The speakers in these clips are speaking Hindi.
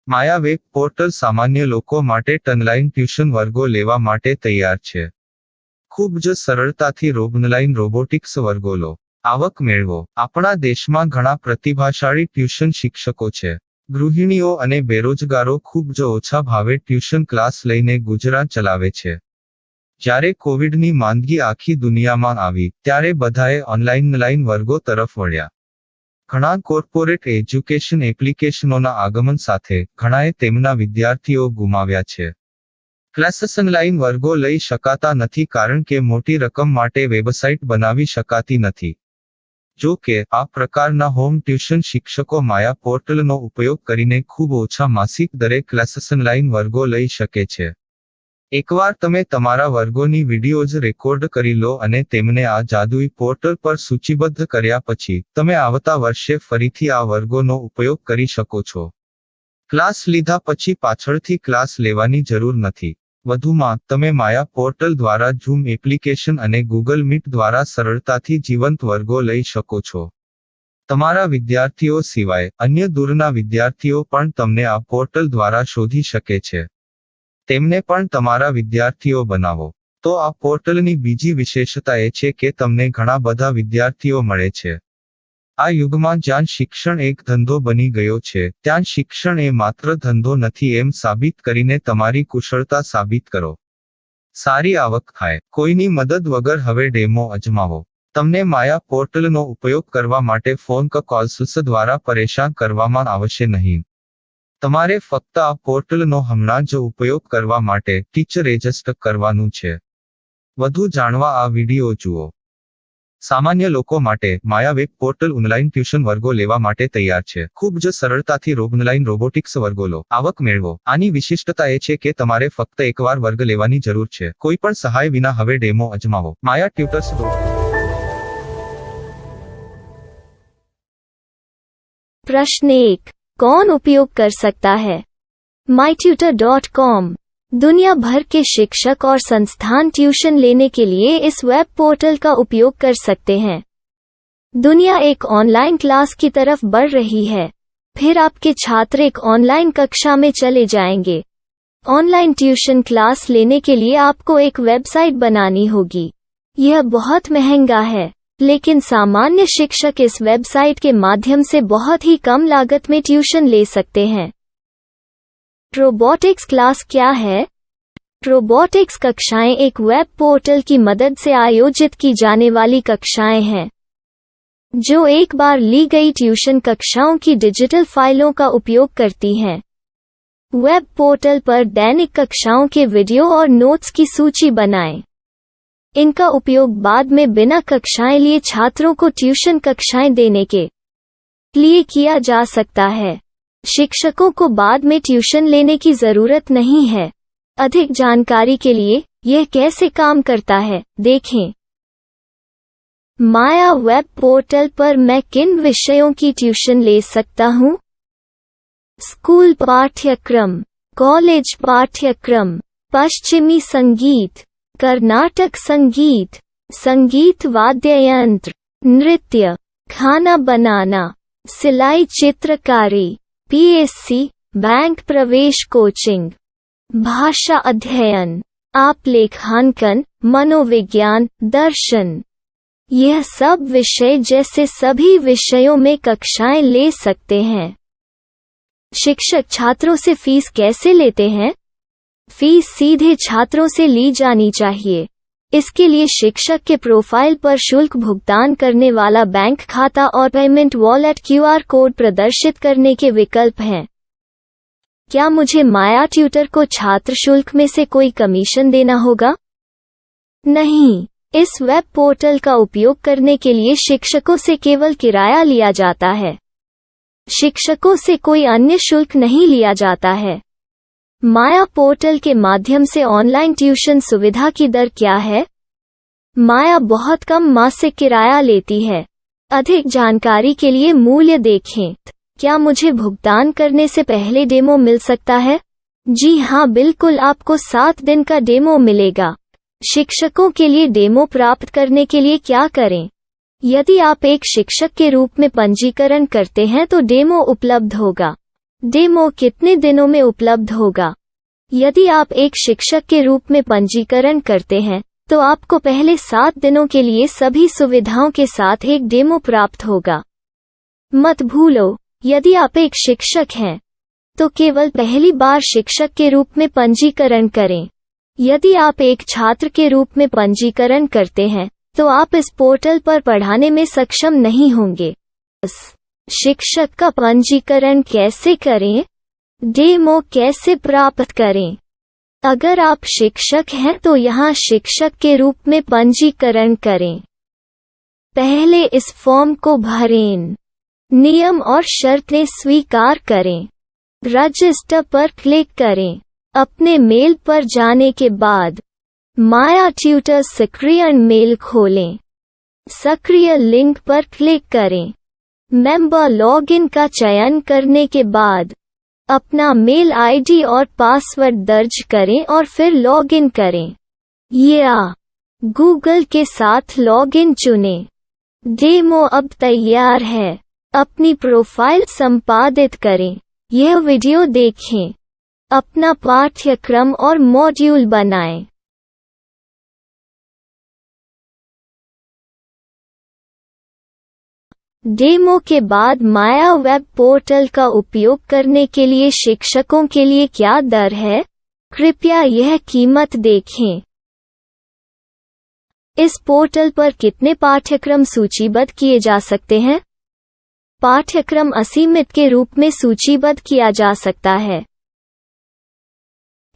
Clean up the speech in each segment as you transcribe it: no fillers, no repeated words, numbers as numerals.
માયા વેબ પોર્ટલ સામાન્ય લોકો માટે ઓનલાઈન ટ્યુશન વર્ગો લેવા માટે તૈયાર છે. ખૂબ જ સરળતાથી ઓનલાઈન રોબોટિક્સ વર્ગો લો, આવક મેળવો. આપણા દેશમાં ઘણા પ્રતિભાશાળી ટ્યુશન શિક્ષકો છે. ગૃહિણીઓ અને બેરોજગારો ખૂબ જ ઓછા ભાવે ટ્યુશન ક્લાસ લઈને ગુજરાન ચલાવે છે. જ્યારે કોવિડની માંદગી આખી દુનિયામાં આવી ત્યારે બધાએ ઓનલાઈન વર્ગો તરફ વળ્યા. ઘણા કોર્પોરેટ એજ્યુકેશન એપ્લિકેશનોના આગમન સાથે ઘણાએ તેમના વિદ્યાર્થીઓ ગુમાવ્યા છે. ક્લાસીસ ઓનલાઈન વર્ગો લઈ શકાતા નથી કારણ કે મોટી રકમ માટે વેબસાઇટ બનાવી શકાતી નથી. જો કે આ પ્રકારના હોમ ટ્યુશન શિક્ષકો માયા પોર્ટલનો ઉપયોગ કરીને ખૂબ ઓછા માસિક દરે ક્લાસીસ ઓનલાઈન વર્ગો લઈ શકે છે. એકવાર તમે તમારા વર્ગોની વિડીયોઝ રેકોર્ડ કરી લો અને તેમને આ જાદુઈ પોર્ટલ પર સૂચિબદ્ધ કર્યા પછી તમે આવતા વર્ષે ફરીથી આ વર્ગોનો ઉપયોગ કરી શકો છો. ક્લાસ લીધા પછી પાછળથી ક્લાસ લેવાની જરૂર નથી. વધુમાં તમે માયા પોર્ટલ દ્વારા ઝૂમ એપ્લિકેશન અને ગૂગલ મીટ દ્વારા સરળતાથી જીવંત વર્ગો લઈ શકો છો. તમારા વિદ્યાર્થીઓ સિવાય અન્ય દૂરના વિદ્યાર્થીઓ પણ તમને આ પોર્ટલ દ્વારા શોધી શકે છે. તેમને પણ તમારા વિદ્યાર્થીઓ બનાવો. તો આ પોર્ટલની બીજી વિશેષતા એ છે કે તમને ઘણા બધા વિદ્યાર્થીઓ મળે છે. આ યુગમાં જ્યાં શિક્ષણ એક ધંધો બની ગયો છે ત્યાં શિક્ષણ એ માત્ર ધંધો નથી એમ સાબિત કરીને તમારી કુશળતા સાબિત કરો. સારી આવક થાય. કોઈની મદદ વગર હવે ડેમો અજમાવો. તમને માયા પોર્ટલનો ઉપયોગ કરવા માટે ફોન કોલ્સ દ્વારા પરેશાન કરવામાં આવશે નહીં. તમારે ફક્ત આ પોર્ટલનો હમણાં જ ઉપયોગ કરવા માટે ટીચર રજિસ્ટર કરવાનું છે. વધુ જાણવા આ વિડિયો જુઓ. સામાન્ય લોકો માટે માયા વેબ પોર્ટલ ઓનલાઈન ટ્યુશન વર્ગો લેવા માટે તૈયાર છે. ખૂબ જ સરળતાથી ઓનલાઈન રોબોટિક્સ વર્ગો લો, આવક મેળવો. આની વિશિષ્ટતા એ છે કે તમારે ફક્ત એકવાર વર્ગ લેવાની જરૂર છે. કોઈ પણ સહાય વિના હવે ડેમો અજમાવો. માયા ટ્યુટર્સ. प्रश्न 1. कौन उपयोग कर सकता है? mytutor.com दुनिया भर के शिक्षक और संस्थान ट्यूशन लेने के लिए इस वेब पोर्टल का उपयोग कर सकते हैं. दुनिया एक ऑनलाइन क्लास की तरफ बढ़ रही है. फिर आपके छात्र एक ऑनलाइन कक्षा में चले जाएंगे. ऑनलाइन ट्यूशन क्लास लेने के लिए आपको एक वेबसाइट बनानी होगी. यह बहुत महंगा है, लेकिन सामान्य शिक्षक इस वेबसाइट के माध्यम से बहुत ही कम लागत में ट्यूशन ले सकते हैं. रोबोटिक्स क्लास क्या है? रोबोटिक्स कक्षाएं एक वेब पोर्टल की मदद से आयोजित की जाने वाली कक्षाएं हैं, जो एक बार ली गई ट्यूशन कक्षाओं की डिजिटल फाइलों का उपयोग करती हैं. वेब पोर्टल पर दैनिक कक्षाओं के वीडियो और नोट्स की सूची बनाएं. इनका उपयोग बाद में बिना कक्षाएं लिए छात्रों को ट्यूशन कक्षाएं देने के लिए किया जा सकता है. शिक्षकों को बाद में ट्यूशन लेने की जरूरत नहीं है. अधिक जानकारी के लिए यह कैसे काम करता है देखें. माया वेब पोर्टल पर मैं किन विषयों की ट्यूशन ले सकता हूँ? स्कूल पाठ्यक्रम, कॉलेज पाठ्यक्रम, पश्चिमी संगीत, कर्नाटक संगीत, संगीत वाद्य यंत्र, नृत्य, खाना बनाना, सिलाई चित्रकारी, पीएससी, बैंक प्रवेश कोचिंग, भाषा अध्ययन, आलेखांकन, मनोविज्ञान, दर्शन. यह सब विषय जैसे सभी विषयों में कक्षाएं ले सकते हैं. शिक्षक छात्रों से फीस कैसे लेते हैं? फीस सीधे छात्रों से ली जानी चाहिए. इसके लिए शिक्षक के प्रोफाइल पर शुल्क भुगतान करने वाला बैंक खाता और पेमेंट वॉलेट क्यूआर कोड प्रदर्शित करने के विकल्प हैं. क्या मुझे माया ट्यूटर को छात्र शुल्क में से कोई कमीशन देना होगा? नहीं. इस वेब पोर्टल का उपयोग करने के लिए शिक्षकों से केवल किराया लिया जाता है. शिक्षकों से कोई अन्य शुल्क नहीं लिया जाता है. माया पोर्टल के माध्यम से ऑनलाइन ट्यूशन सुविधा की दर क्या है? माया बहुत कम मासिक किराया लेती है. अधिक जानकारी के लिए मूल्य देखें. क्या मुझे भुगतान करने से पहले डेमो मिल सकता है? जी हाँ, बिल्कुल. आपको 7 दिन का डेमो मिलेगा. शिक्षकों के लिए डेमो प्राप्त करने के लिए क्या करें? यदि आप एक शिक्षक के रूप में पंजीकरण करते हैं तो डेमो उपलब्ध होगा. डेमो कितने दिनों में उपलब्ध होगा? यदि आप एक शिक्षक के रूप में पंजीकरण करते हैं, तो आपको पहले 7 दिनों के लिए सभी सुविधाओं के साथ एक डेमो प्राप्त होगा। मत भूलो, यदि आप एक शिक्षक हैं, तो केवल पहली बार शिक्षक के रूप में पंजीकरण करें। यदि आप एक छात्र के रूप में पंजीकरण करते हैं, तो आप इस पोर्टल पर पढ़ाने में सक्षम नहीं होंगे। शिक्षक का पंजीकरण कैसे करें? डेमो कैसे प्राप्त करें? अगर आप शिक्षक हैं तो यहाँ शिक्षक के रूप में पंजीकरण करें। पहले इस फॉर्म को भरें। नियम और शर्तें स्वीकार करें। रजिस्टर पर क्लिक करें। अपने मेल पर जाने के बाद माया ट्यूटर सक्रिय मेल खोलें। सक्रिय लिंक पर क्लिक करें। मेंबर लॉगिन का चयन करने के बाद अपना मेल आईडी और पासवर्ड दर्ज करें और फिर लॉगिन करें या गूगल के साथ लॉगिन चुनें। डेमो अब तैयार है। अपनी प्रोफाइल संपादित करें। यह वीडियो देखें। अपना पाठ्यक्रम और मॉड्यूल बनाएं। डेमो के बाद माया वेब पोर्टल का उपयोग करने के लिए शिक्षकों के लिए क्या दर है? कृपया यह कीमत देखें। इस पोर्टल पर कितने पाठ्यक्रम सूचीबद्ध किए जा सकते हैं? पाठ्यक्रम असीमित के रूप में सूचीबद्ध किया जा सकता है।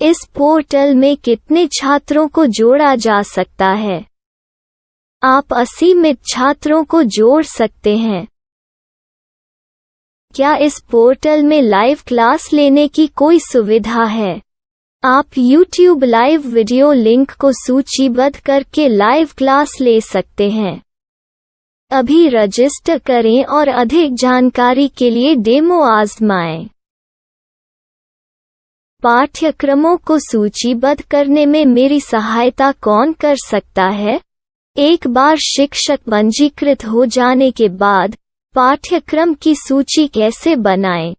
इस पोर्टल में कितने छात्रों को जोड़ा जा सकता है? आप असीमित छात्रों को जोड़ सकते हैं। क्या इस पोर्टल में लाइव क्लास लेने की कोई सुविधा है? आप YouTube लाइव वीडियो लिंक को सूचीबद्ध करके लाइव क्लास ले सकते हैं। अभी रजिस्टर करें और अधिक जानकारी के लिए डेमो आजमाएं। पाठ्यक्रमों को सूचीबद्ध करने में मेरी सहायता कौन कर सकता है? एक बार शिक्षक पंजीकृत हो जाने के बाद पाठ्यक्रम की सूची कैसे बनाएं,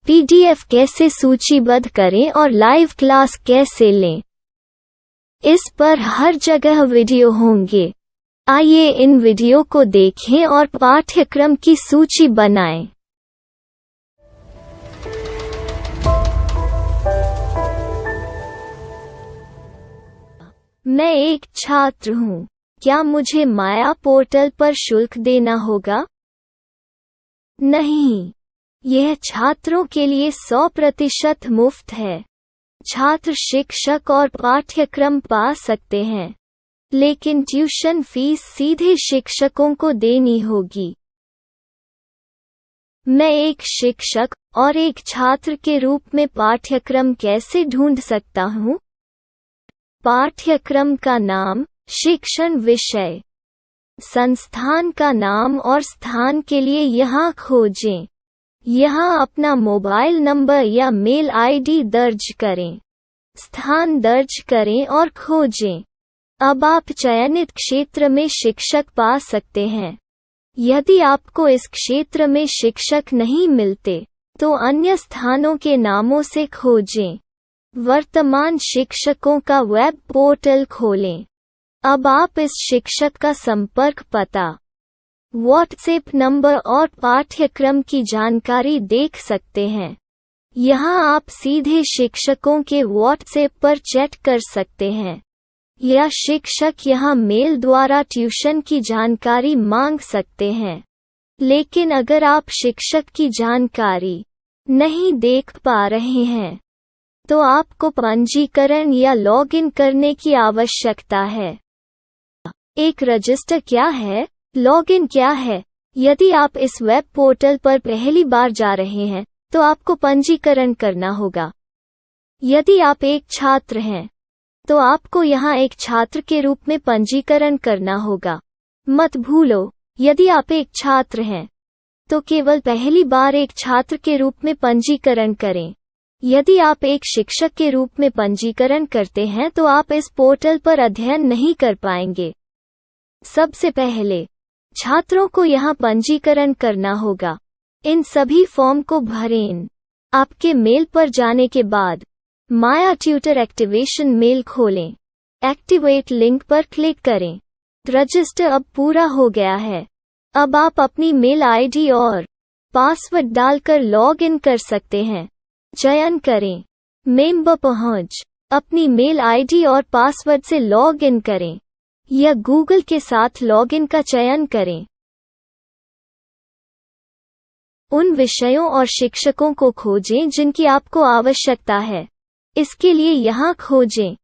PDF कैसे सूचीबद्ध करें और लाइव क्लास कैसे लें, इस पर हर जगह वीडियो होंगे। आइए इन वीडियो को देखें और पाठ्यक्रम की सूची बनाएं। मैं एक छात्र हूँ। क्या मुझे माया पोर्टल पर शुल्क देना होगा? नहीं, यह छात्रों के लिए 100% मुफ्त है। छात्र शिक्षक और पाठ्यक्रम पा सकते हैं, लेकिन ट्यूशन फीस सीधे शिक्षकों को देनी होगी। मैं एक शिक्षक और एक छात्र के रूप में पाठ्यक्रम कैसे ढूंढ सकता हूँ? पाठ्यक्रम का नाम, शिक्षण विषय, संस्थान का नाम और स्थान के लिए यहाँ खोजें। यहाँ अपना मोबाइल नंबर या मेल आईडी दर्ज करें। स्थान दर्ज करें और खोजें। अब आप चयनित क्षेत्र में शिक्षक पा सकते हैं। यदि आपको इस क्षेत्र में शिक्षक नहीं मिलते, तो अन्य स्थानों के नामों से खोजें। वर्तमान शिक्षकों का वेब पोर्टल खोलें। अब आप इस शिक्षक का संपर्क पता, व्हाट्सएप नंबर और पाठ्यक्रम की जानकारी देख सकते हैं। यहाँ आप सीधे शिक्षकों के व्हाट्सएप पर चैट कर सकते हैं, या शिक्षक यहाँ मेल द्वारा ट्यूशन की जानकारी मांग सकते हैं। लेकिन अगर आप शिक्षक की जानकारी नहीं देख पा रहे हैं, तो आपको पंजीकरण या लॉगिन करने की आवश्यकता है। एक रजिस्टर क्या है? लॉगिन क्या है? यदि आप इस वेब पोर्टल पर पहली बार जा रहे हैं, तो आपको पंजीकरण करना होगा। यदि आप एक छात्र हैं, तो आपको यहाँ एक छात्र के रूप में पंजीकरण करना होगा। मत भूलो, यदि आप एक छात्र हैं, तो केवल पहली बार एक छात्र के रूप में पंजीकरण करें। यदि आप एक शिक्षक के रूप में पंजीकरण करते हैं तो आप इस पोर्टल पर अध्ययन नहीं कर पाएंगे। सबसे पहले छात्रों को यहाँ पंजीकरण करना होगा। इन सभी फॉर्म को भरें। आपके मेल पर जाने के बाद माया ट्यूटर एक्टिवेशन मेल खोलें। एक्टिवेट लिंक पर क्लिक करें। रजिस्टर अब पूरा हो गया है। अब आप अपनी मेल आईडी और पासवर्ड डालकर लॉग इन कर सकते हैं। चयन करें मेंबर पहुंच। अपनी मेल आईडी और पासवर्ड से लॉग इन करें या गूगल के साथ लॉग इन का चयन करें। उन विषयों और शिक्षकों को खोजें जिनकी आपको आवश्यकता है। इसके लिए यहाँ खोजें।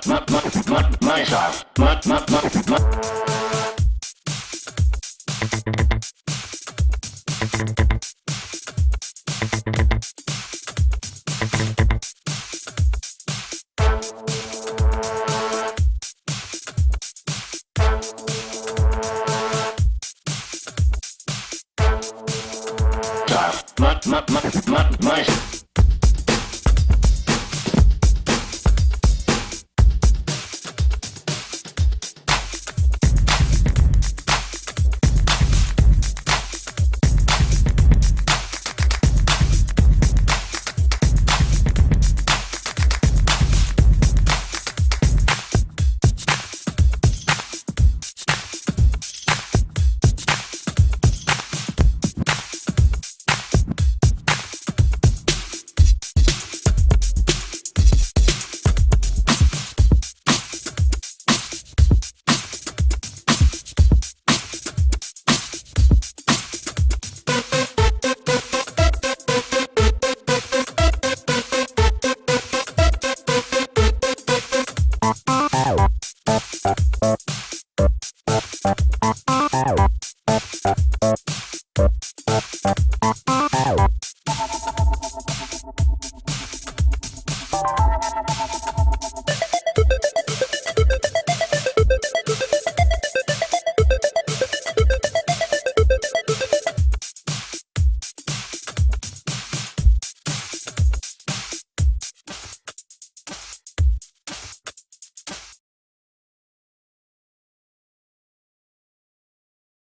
My style. My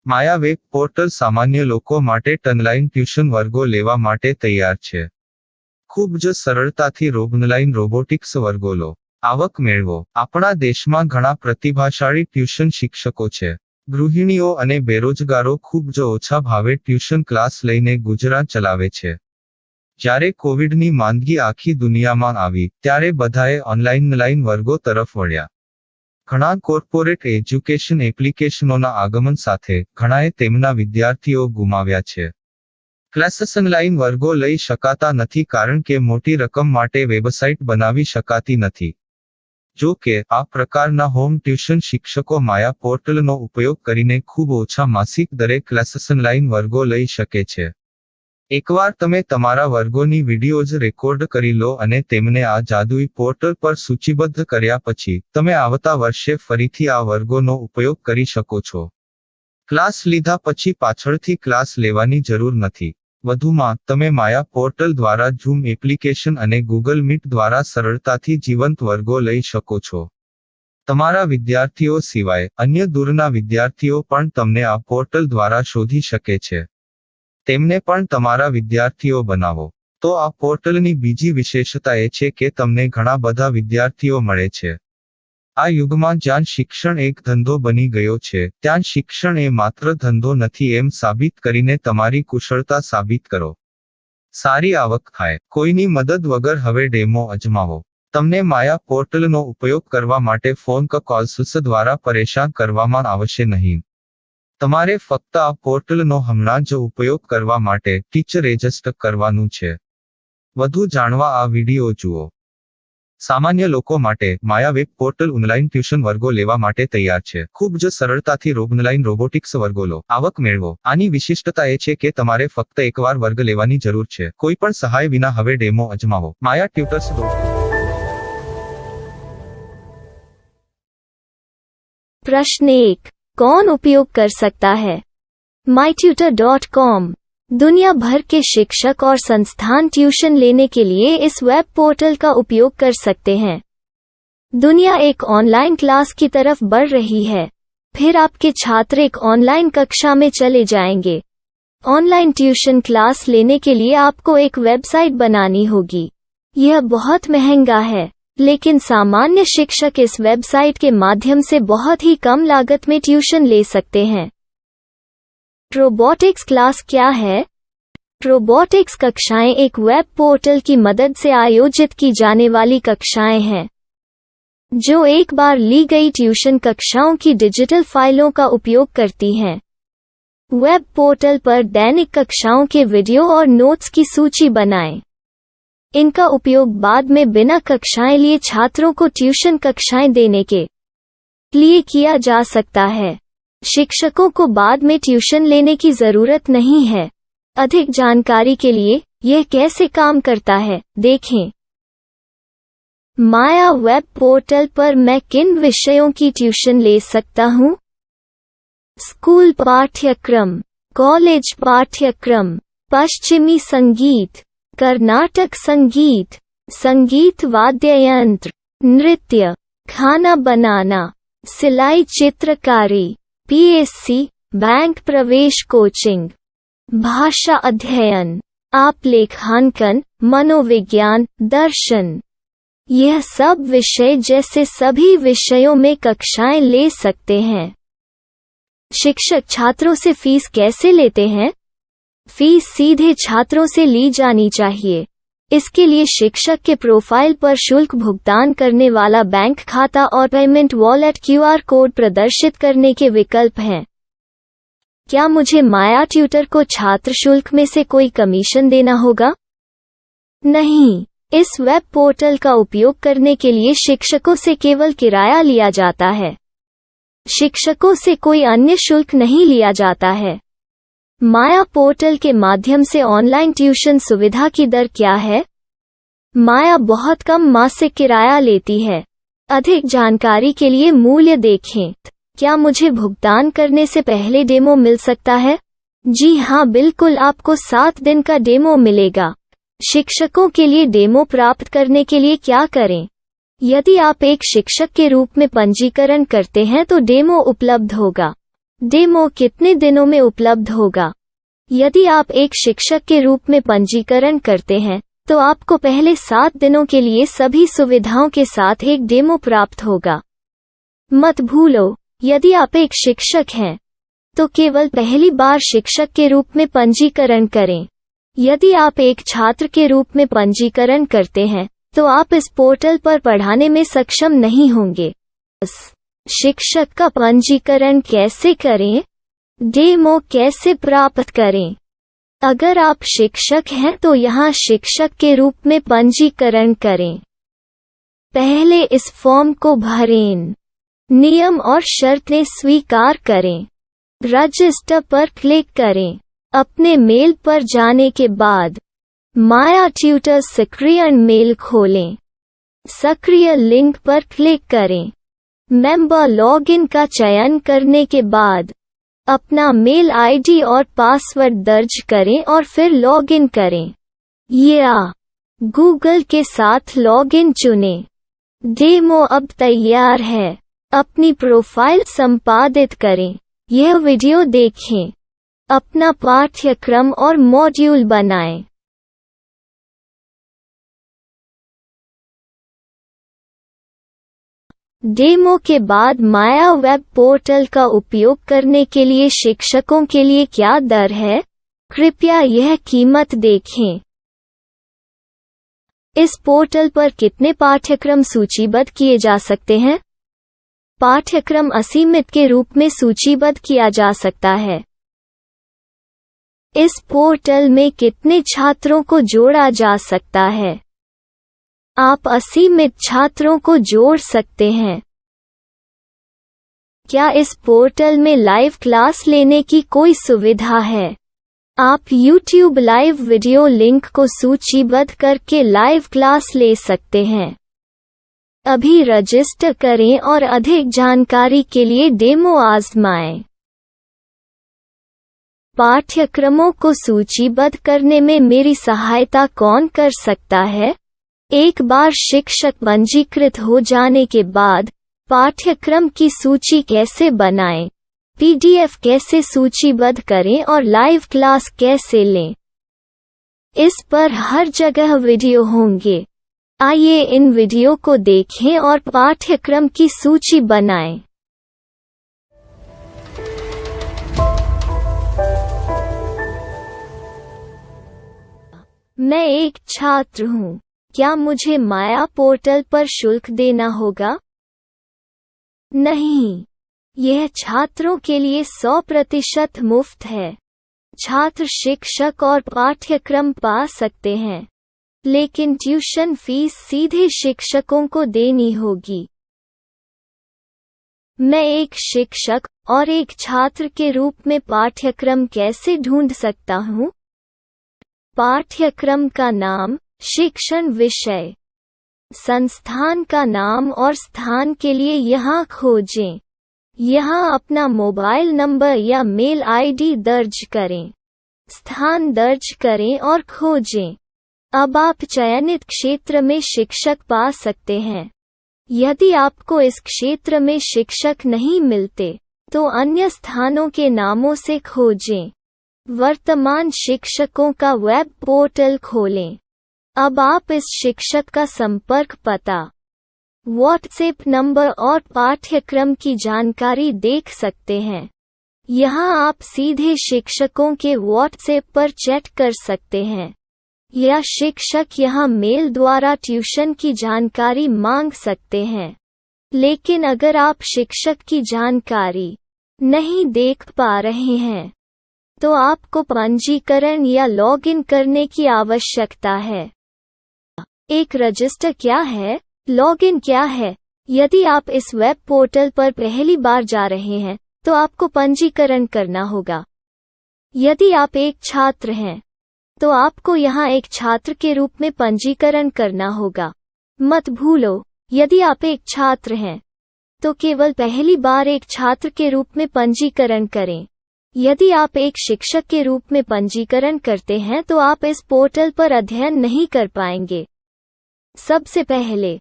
Maya web portal સામાન્ય લોકો માટે ઓનલાઈન ટ્યુશન વર્ગો લેવા માટે તૈયાર છે. ખૂબ જ સરળતાથી ઓનલાઈન રોબોટિક્સ વર્ગો લો. આવક મેળવો. આપણા દેશમાં ઘણા પ્રતિભાશાળી ટ્યુશન શિક્ષકો છે. ગૃહિણીઓ અને બેરોજગારો ખૂબ જ ઓછા ભાવે ટ્યુશન ક્લાસ લઈને ગુજરાન ચલાવે છે. જ્યારે કોવિડની માંદગી આખી દુનિયામાં આવી ત્યારે બધાએ ઓનલાઈન વર્ગો તરફ વળ્યા. ઘણા કોર્પોરેટ એજ્યુકેશન એપ્લિકેશનોના આગમન સાથે ઘણાએ તેમના વિદ્યાર્થીઓ ગુમાવ્યા છે. ક્લાસીસ ઓનલાઈન વર્ગો લઈ શકાતા નથી કારણ કે મોટી રકમ માટે વેબસાઇટ બનાવી શકાતી નથી. જો કે આ પ્રકારના હોમ ટ્યુશન શિક્ષકો માયા પોર્ટલનો ઉપયોગ કરીને ખૂબ ઓછા માસિક દરે ક્લાસીસ ઓનલાઈન વર્ગો લઈ શકે છે. એકવાર તમે તમારા વર્ગોની વિડીયોઝ રેકોર્ડ કરી લો અને તેમને આ જાદુઈ પોર્ટલ પર સૂચિબદ્ધ કર્યા પછી તમે આવતા વર્ષે ફરીથી આ વર્ગોનો ઉપયોગ કરી શકો છો. ક્લાસ લીધા પછી પાછળથી ક્લાસ લેવાની જરૂર નથી. વધુમાં તમે માયા પોર્ટલ દ્વારા ઝૂમ એપ્લિકેશન અને ગૂગલ મીટ દ્વારા સરળતાથી જીવંત વર્ગો લઈ શકો છો. તમારા વિદ્યાર્થીઓ સિવાય અન્ય દૂરના વિદ્યાર્થીઓ પણ તમને આ પોર્ટલ દ્વારા શોધી શકે છે. તેમને પણ તમારા વિદ્યાર્થીઓ બનાવો. તો આ પોર્ટલની બીજી વિશેષતા એ છે કે તમને ઘણા બધા વિદ્યાર્થીઓ મળે છે. આ યુગમાં જ્યાં શિક્ષણ એક ધંધો બની ગયો છે ત્યાં શિક્ષણ એ માત્ર ધંધો નથી એમ સાબિત કરીને તમારી કુશળતા સાબિત કરો. સારી આવક થાય. કોઈની મદદ વગર હવે ડેમો અજમાવો. તમને માયા પોર્ટલનો ઉપયોગ કરવા માટે ફોન કોલ્સ દ્વારા પરેશાન કરવામાં આવશે નહીં. તમારે ફક્ત આ પોર્ટલનો હમણાં જ ઉપયોગ કરવા માટે ટીચર રજિસ્ટર કરવાનું છે. વધુ જાણવા આ વિડિયો જુઓ. સામાન્ય લોકો માટે માયા વેબ પોર્ટલ ઓનલાઈન ટ્યુશન વર્ગો લેવા માટે તૈયાર છે. ખૂબ જ સરળતાથી ઓનલાઈન રોબોટિક્સ વર્ગો લો. આવક મેળવો. આની વિશિષ્ટતા એ છે કે તમારે ફક્ત એકવાર વર્ગ લેવાની જરૂર છે. કોઈ પણ સહાય વિના હવે ડેમો અજમાવો. માયા ટ્યુટર્સ. प्रश्न 1. कौन उपयोग कर सकता है? mytutor.com दुनिया भर के शिक्षक और संस्थान ट्यूशन लेने के लिए इस वेब पोर्टल का उपयोग कर सकते हैं. दुनिया एक ऑनलाइन क्लास की तरफ बढ़ रही है. फिर आपके छात्र एक ऑनलाइन कक्षा में चले जाएंगे. ऑनलाइन ट्यूशन क्लास लेने के लिए आपको एक वेबसाइट बनानी होगी. यह बहुत महंगा है, लेकिन सामान्य शिक्षक इस वेबसाइट के माध्यम से बहुत ही कम लागत में ट्यूशन ले सकते हैं. रोबोटिक्स क्लास क्या है? रोबोटिक्स कक्षाएं एक वेब पोर्टल की मदद से आयोजित की जाने वाली कक्षाएं हैं, जो एक बार ली गई ट्यूशन कक्षाओं की डिजिटल फाइलों का उपयोग करती हैं. वेब पोर्टल पर दैनिक कक्षाओं के वीडियो और नोट्स की सूची बनाएं. इनका उपयोग बाद में बिना कक्षाएं लिए छात्रों को ट्यूशन कक्षाएं देने के लिए किया जा सकता है। शिक्षकों को बाद में ट्यूशन लेने की जरूरत नहीं है। अधिक जानकारी के लिए यह कैसे काम करता है, देखें। माया वेब पोर्टल पर मैं किन विषयों की ट्यूशन ले सकता हूँ? स्कूल पाठ्यक्रम, कॉलेज पाठ्यक्रम, पश्चिमी संगीत, कर्नाटक संगीत, संगीत वाद्य यंत्र, नृत्य, खाना बनाना, सिलाई चित्रकारी, पीएससी, बैंक प्रवेश कोचिंग, भाषा अध्ययन, आप लेखांकन, मनोविज्ञान, दर्शन। यह सब विषय जैसे सभी विषयों में कक्षाएं ले सकते हैं। शिक्षक छात्रों से फीस कैसे लेते हैं? फीस सीधे छात्रों से ली जानी चाहिए। इसके लिए शिक्षक के प्रोफाइल पर शुल्क भुगतान करने वाला बैंक खाता और पेमेंट वॉलेट क्यूआर कोड प्रदर्शित करने के विकल्प हैं। क्या मुझे माया ट्यूटर को छात्र शुल्क में से कोई कमीशन देना होगा? नहीं। इस वेब पोर्टल का उपयोग करने के लिए शिक्षकों से केवल किराया लिया जाता है। शिक्षकों से कोई अन्य शुल्क नहीं लिया जाता है। माया पोर्टल के माध्यम से ऑनलाइन ट्यूशन सुविधा की दर क्या है? माया बहुत कम मासिक किराया लेती है। अधिक जानकारी के लिए मूल्य देखें। क्या मुझे भुगतान करने से पहले डेमो मिल सकता है? जी हाँ, बिल्कुल, आपको 7 दिन का डेमो मिलेगा। शिक्षकों के लिए डेमो प्राप्त करने के लिए क्या करें? यदि आप एक शिक्षक के रूप में पंजीकरण करते हैं तो डेमो उपलब्ध होगा। डेमो कितने दिनों में उपलब्ध होगा? यदि आप एक शिक्षक के रूप में पंजीकरण करते हैं तो आपको पहले 7 दिनों के लिए सभी सुविधाओं के साथ एक डेमो प्राप्त होगा। मत भूलो, यदि आप एक शिक्षक हैं तो केवल पहली बार शिक्षक के रूप में पंजीकरण करें। यदि आप एक छात्र के रूप में पंजीकरण करते हैं तो आप इस पोर्टल पर पढ़ाने में सक्षम नहीं होंगे। शिक्षक का पंजीकरण कैसे करें? डेमो कैसे प्राप्त करें? अगर आप शिक्षक हैं तो यहाँ शिक्षक के रूप में पंजीकरण करें। पहले इस फॉर्म को भरें। नियम और शर्तें स्वीकार करें। रजिस्टर पर क्लिक करें। अपने मेल पर जाने के बाद माया ट्यूटर सक्रियण मेल खोलें। सक्रिय लिंक पर क्लिक करें। मेंबर लॉगिन का चयन करने के बाद अपना मेल आईडी और पासवर्ड दर्ज करें और फिर लॉगिन करें या गूगल के साथ लॉगिन चुनें। डेमो अब तैयार है। अपनी प्रोफाइल संपादित करें। यह वीडियो देखें। अपना पाठ्यक्रम और मॉड्यूल बनाएं। डेमो के बाद माया वेब पोर्टल का उपयोग करने के लिए शिक्षकों के लिए क्या दर है? कृपया यह कीमत देखें। इस पोर्टल पर कितने पाठ्यक्रम सूचीबद्ध किए जा सकते हैं? पाठ्यक्रम असीमित के रूप में सूचीबद्ध किया जा सकता है। इस पोर्टल में कितने छात्रों को जोड़ा जा सकता है? आप असीमित छात्रों को जोड़ सकते हैं। क्या इस पोर्टल में लाइव क्लास लेने की कोई सुविधा है? आप YouTube लाइव वीडियो लिंक को सूचीबद्ध करके लाइव क्लास ले सकते हैं। अभी रजिस्टर करें और अधिक जानकारी के लिए डेमो आजमाएं। पाठ्यक्रमों को सूचीबद्ध करने में मेरी सहायता कौन कर सकता है? एक बार शिक्षक पंजीकृत हो जाने के बाद पाठ्यक्रम की सूची कैसे बनाएं, PDF कैसे सूचीबद्ध करें और लाइव क्लास कैसे लें, इस पर हर जगह वीडियो होंगे। आइए इन वीडियो को देखें और पाठ्यक्रम की सूची बनाएं। मैं एक छात्र हूँ। क्या मुझे माया पोर्टल पर शुल्क देना होगा? नहीं, यह छात्रों के लिए 100% मुफ्त है। छात्र शिक्षक और पाठ्यक्रम पा सकते हैं। लेकिन ट्यूशन फीस सीधे शिक्षकों को देनी होगी। मैं एक शिक्षक और एक छात्र के रूप में पाठ्यक्रम कैसे ढूंढ सकता हूँ? पाठ्यक्रम का नाम, शिक्षण विषय, संस्थान का नाम और स्थान के लिए यहाँ खोजें। यहाँ अपना मोबाइल नंबर या मेल आईडी दर्ज करें। स्थान दर्ज करें और खोजें। अब आप चयनित क्षेत्र में शिक्षक पा सकते हैं। यदि आपको इस क्षेत्र में शिक्षक नहीं मिलते, तो अन्य स्थानों के नामों से खोजें। वर्तमान शिक्षकों का वेब पोर्टल खोलें। अब आप इस शिक्षक का संपर्क पता, व्हाट्सएप नंबर और पाठ्यक्रम की जानकारी देख सकते हैं। यहाँ आप सीधे शिक्षकों के व्हाट्सएप पर चैट कर सकते हैं, या शिक्षक यहाँ मेल द्वारा ट्यूशन की जानकारी मांग सकते हैं। लेकिन अगर आप शिक्षक की जानकारी नहीं देख पा रहे हैं, तो आपको पंजीकरण या लॉगिन करने की आवश्यकता है। एक रजिस्टर क्या है? लॉगिन क्या है? यदि आप इस वेब पोर्टल पर पहली बार जा रहे हैं, तो आपको पंजीकरण करना होगा। यदि आप एक छात्र हैं, तो आपको यहाँ एक छात्र के रूप में पंजीकरण करना होगा। मत भूलो, यदि आप एक छात्र हैं, तो केवल पहली बार एक छात्र के रूप में पंजीकरण करें। यदि आप एक शिक्षक के रूप में पंजीकरण करते हैं, तो आप इस पोर्टल पर अध्ययन नहीं कर पाएंगे। सबसे पहले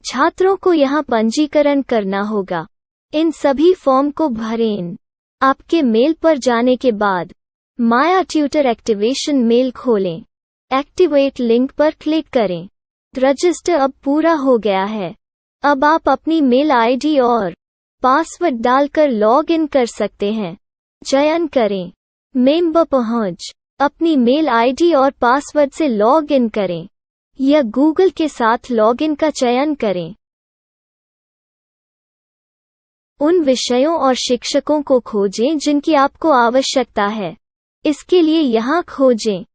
छात्रों को यहाँ पंजीकरण करना होगा। इन सभी फॉर्म को भरें। आपके मेल पर जाने के बाद माया ट्यूटर एक्टिवेशन मेल खोलें। एक्टिवेट लिंक पर क्लिक करें। रजिस्टर अब पूरा हो गया है। अब आप अपनी मेल आईडी और पासवर्ड डालकर लॉग इन कर सकते हैं। चयन करें मेंबर पहुंच। अपनी मेल आईडी और पासवर्ड से लॉग इन करें, या गूगल के साथ लॉगिन का चयन करें। उन विषयों और शिक्षकों को खोजें जिनकी आपको आवश्यकता है। इसके लिए यहाँ खोजें।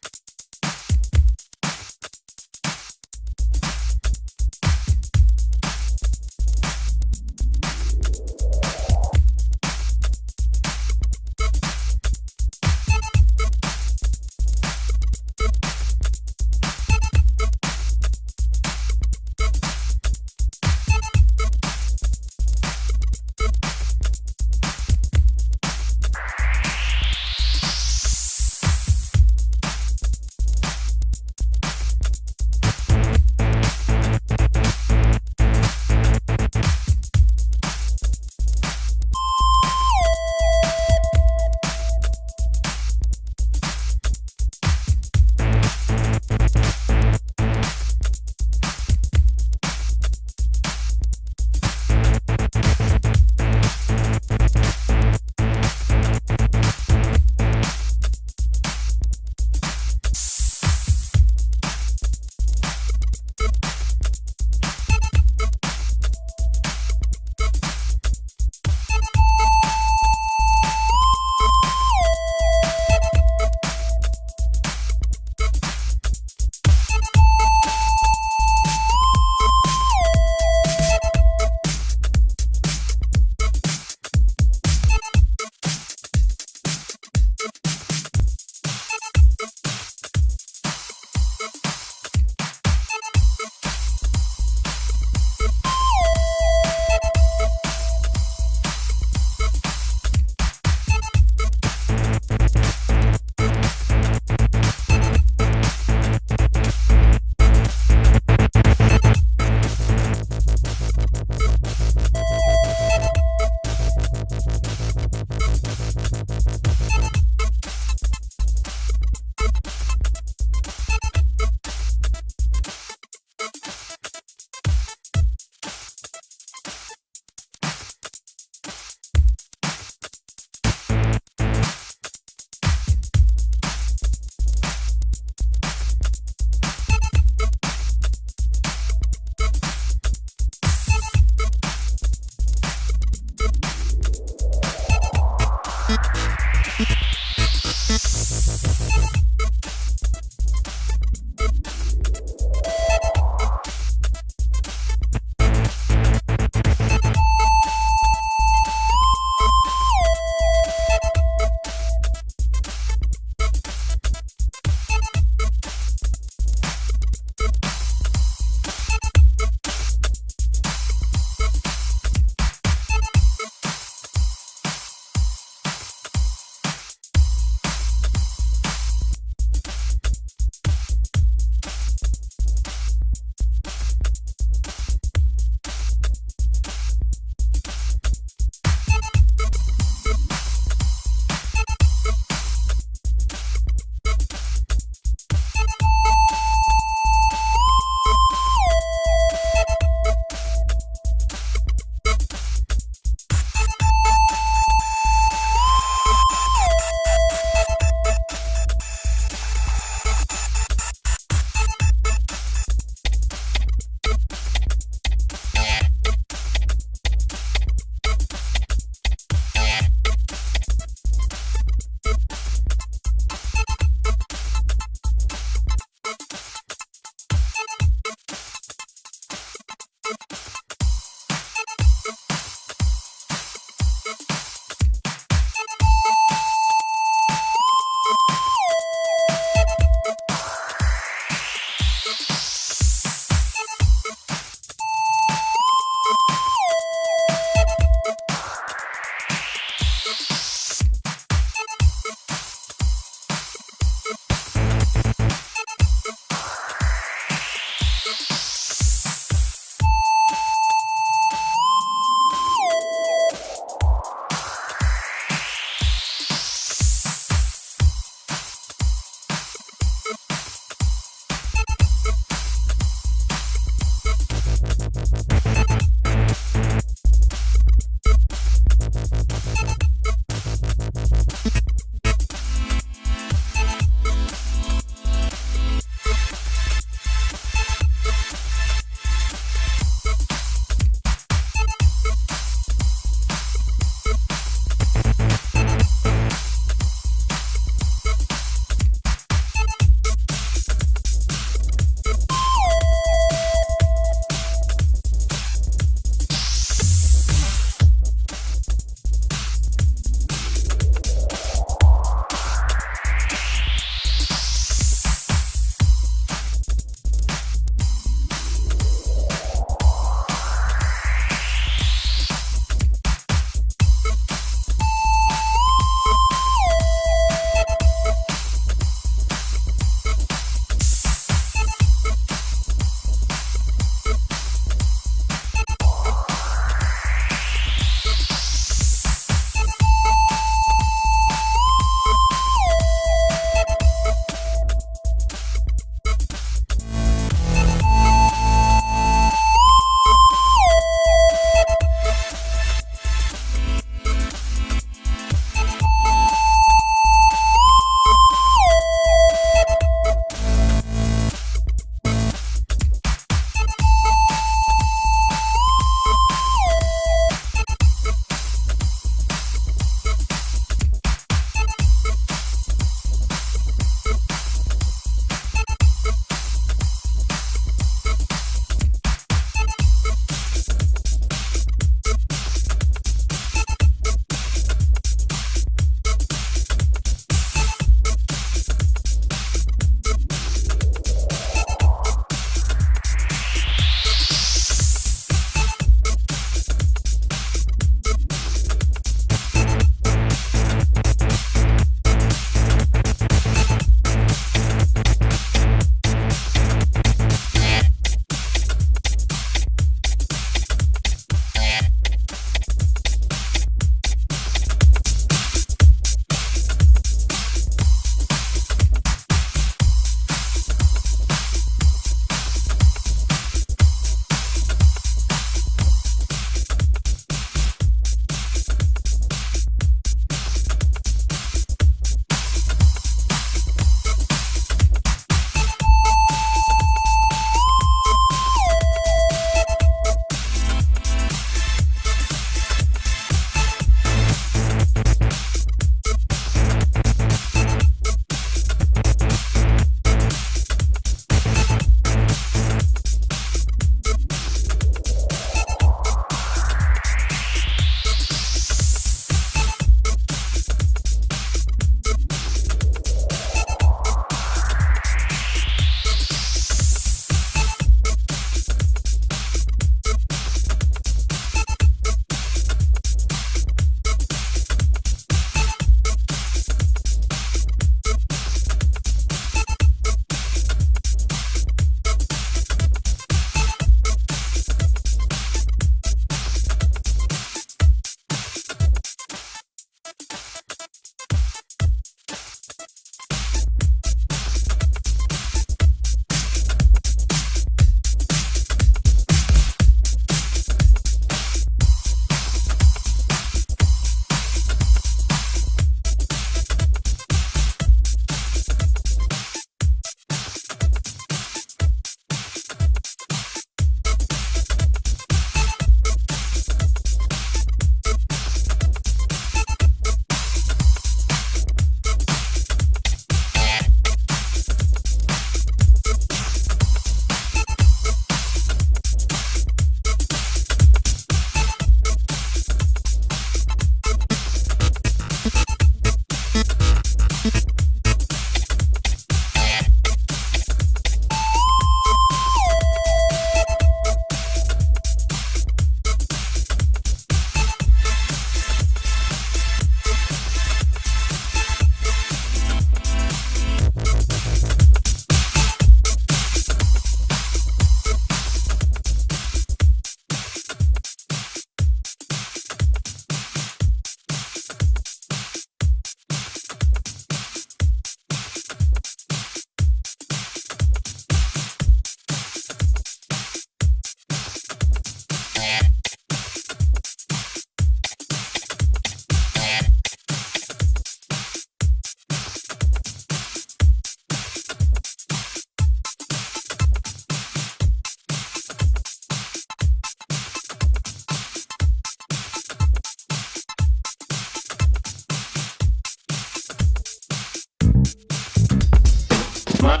My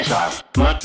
style. My